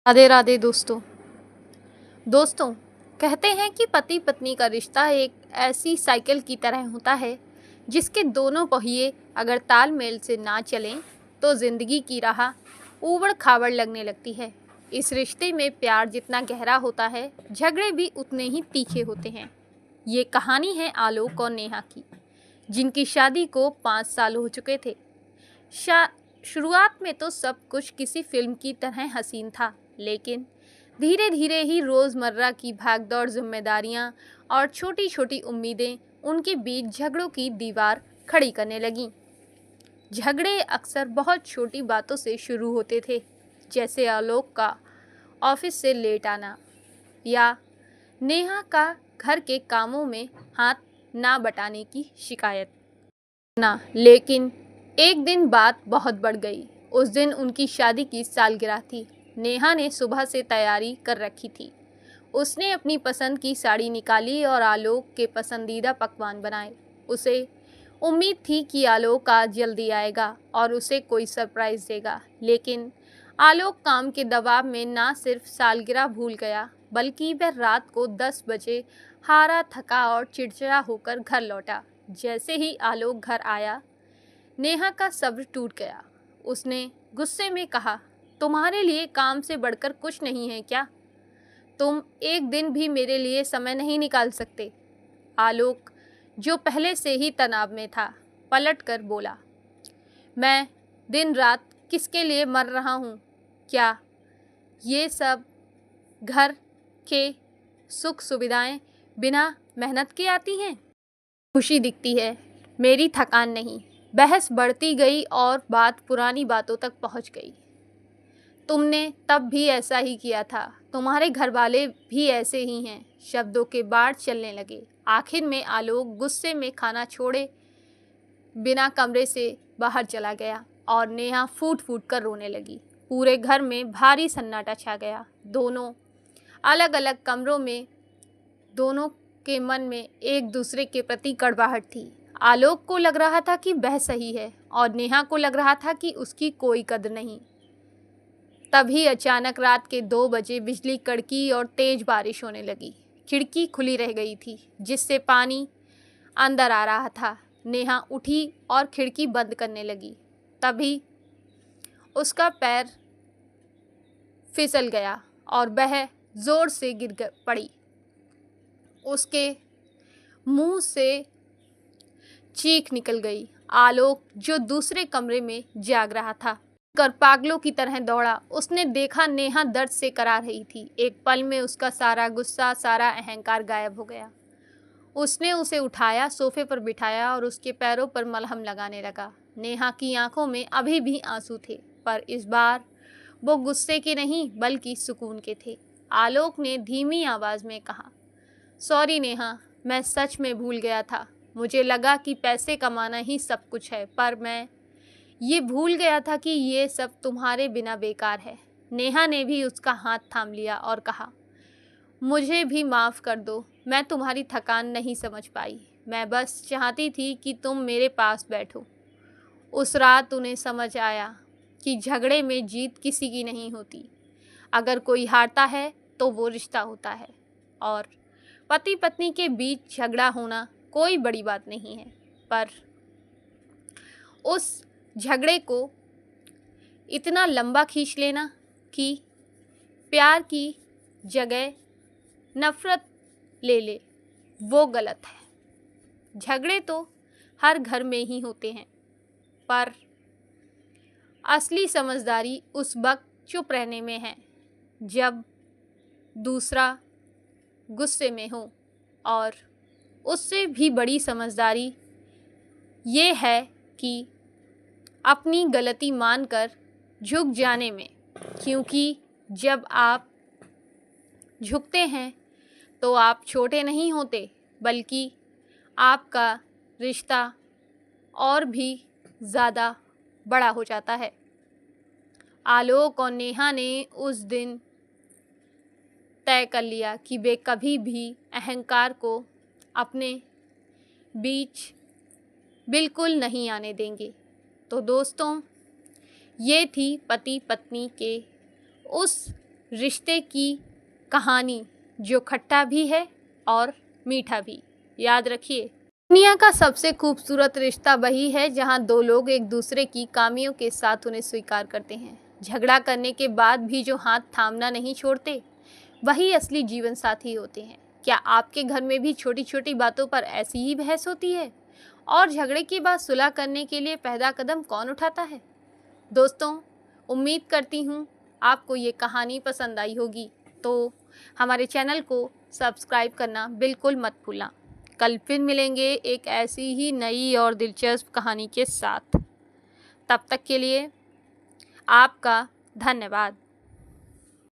राधे राधे दोस्तों। दोस्तों, कहते हैं कि पति पत्नी का रिश्ता एक ऐसी साइकिल की तरह होता है जिसके दोनों पहिए अगर तालमेल से ना चलें तो ज़िंदगी की राह ऊबड़ खाबड़ लगने लगती है। इस रिश्ते में प्यार जितना गहरा होता है, झगड़े भी उतने ही तीखे होते हैं। ये कहानी है आलोक और नेहा की, जिनकी शादी को 5 साल हो चुके थे। शुरुआत में तो सब कुछ किसी फिल्म की तरह हसीन था, लेकिन धीरे धीरे ही रोज़मर्रा की भागदौड़, जिम्मेदारियां और छोटी छोटी उम्मीदें उनके बीच झगड़ों की दीवार खड़ी करने लगीं। झगड़े अक्सर बहुत छोटी बातों से शुरू होते थे, जैसे आलोक का ऑफिस से लेट आना या नेहा का घर के कामों में हाथ ना बटाने की शिकायत ना। लेकिन एक दिन बात बहुत बढ़ गई। उस दिन उनकी शादी की सालगिरह थी। नेहा ने सुबह से तैयारी कर रखी थी। उसने अपनी पसंद की साड़ी निकाली और आलोक के पसंदीदा पकवान बनाए। उसे उम्मीद थी कि आलोक आज जल्दी आएगा और उसे कोई सरप्राइज़ देगा, लेकिन आलोक काम के दबाव में ना सिर्फ सालगिरह भूल गया, बल्कि वह रात को 10 बजे हारा, थका और चिड़चिड़ा होकर घर लौटा। जैसे ही आलोक घर आया, नेहा का सब्र टूट गया। उसने गुस्से में कहा, तुम्हारे लिए काम से बढ़कर कुछ नहीं है क्या? तुम एक दिन भी मेरे लिए समय नहीं निकाल सकते? आलोक, जो पहले से ही तनाव में था, पलट कर बोला, मैं दिन रात किसके लिए मर रहा हूँ? क्या ये सब घर के सुख सुविधाएं बिना मेहनत के आती हैं? खुशी दिखती है, मेरी थकान नहीं। बहस बढ़ती गई और बात पुरानी बातों तक पहुंच गई। तुमने तब भी ऐसा ही किया था, तुम्हारे घर वाले भी ऐसे ही हैं। शब्दों के बाढ़ चलने लगे। आखिर में आलोक गुस्से में खाना छोड़े बिना कमरे से बाहर चला गया और नेहा फूट फूट कर रोने लगी। पूरे घर में भारी सन्नाटा छा गया। दोनों अलग अलग कमरों में दोनों के मन में एक दूसरे के प्रति कड़वाहट थी। आलोक को लग रहा था कि वह सही है और नेहा को लग रहा था कि उसकी कोई कदर नहीं। तभी अचानक रात के 2 बजे बिजली कड़की और तेज बारिश होने लगी। खिड़की खुली रह गई थी, जिससे पानी अंदर आ रहा था। नेहा उठी और खिड़की बंद करने लगी। तभी उसका पैर फिसल गया और वह जोर से गिर पड़ी। उसके मुंह से चीख निकल गई। आलोक, जो दूसरे कमरे में जाग रहा था, कर पागलों की तरह दौड़ा। उसने देखा नेहा दर्द से करा रही थी। एक पल में उसका सारा गुस्सा, सारा अहंकार गायब हो गया। उसने उसे उठाया, सोफे पर बिठाया और उसके पैरों पर मलहम लगाने लगा। नेहा की आंखों में अभी भी आंसू थे, पर इस बार वो गुस्से के नहीं बल्कि सुकून के थे। आलोक ने धीमी आवाज़ में कहा, सॉरी नेहा, मैं सच में भूल गया था। मुझे लगा कि पैसे कमाना ही सब कुछ है, पर मैं ये भूल गया था कि ये सब तुम्हारे बिना बेकार है। नेहा ने भी उसका हाथ थाम लिया और कहा, मुझे भी माफ़ कर दो, मैं तुम्हारी थकान नहीं समझ पाई। मैं बस चाहती थी कि तुम मेरे पास बैठो। उस रात उन्हें समझ आया कि झगड़े में जीत किसी की नहीं होती। अगर कोई हारता है तो वो रिश्ता होता है, और पति पत्नी के बीच झगड़ा होना कोई बड़ी बात नहीं है। पर उस झगड़े को इतना लंबा खींच लेना कि प्यार की जगह नफ़रत ले ले, वो गलत है। झगड़े तो हर घर में ही होते हैं, पर असली समझदारी उस वक्त चुप रहने में है जब दूसरा गुस्से में हो, और उससे भी बड़ी समझदारी ये है कि अपनी गलती मानकर झुक जाने में, क्योंकि जब आप झुकते हैं तो आप छोटे नहीं होते, बल्कि आपका रिश्ता और भी ज़्यादा बड़ा हो जाता है। आलोक और नेहा ने उस दिन तय कर लिया कि वे कभी भी अहंकार को अपने बीच बिल्कुल नहीं आने देंगे। तो दोस्तों, ये थी पति पत्नी के उस रिश्ते की कहानी जो खट्टा भी है और मीठा भी। याद रखिए, दुनिया का सबसे खूबसूरत रिश्ता वही है जहां दो लोग एक दूसरे की खामियों के साथ उन्हें स्वीकार करते हैं। झगड़ा करने के बाद भी जो हाथ थामना नहीं छोड़ते, वही असली जीवन साथी होते हैं। क्या आपके घर में भी छोटी छोटी बातों पर ऐसी ही बहस होती है? और झगड़े के बाद सुलह करने के लिए पहला कदम कौन उठाता है? दोस्तों, उम्मीद करती हूँ आपको ये कहानी पसंद आई होगी, तो हमारे चैनल को सब्सक्राइब करना बिल्कुल मत भूलना। कल फिर मिलेंगे एक ऐसी ही नई और दिलचस्प कहानी के साथ। तब तक के लिए आपका धन्यवाद।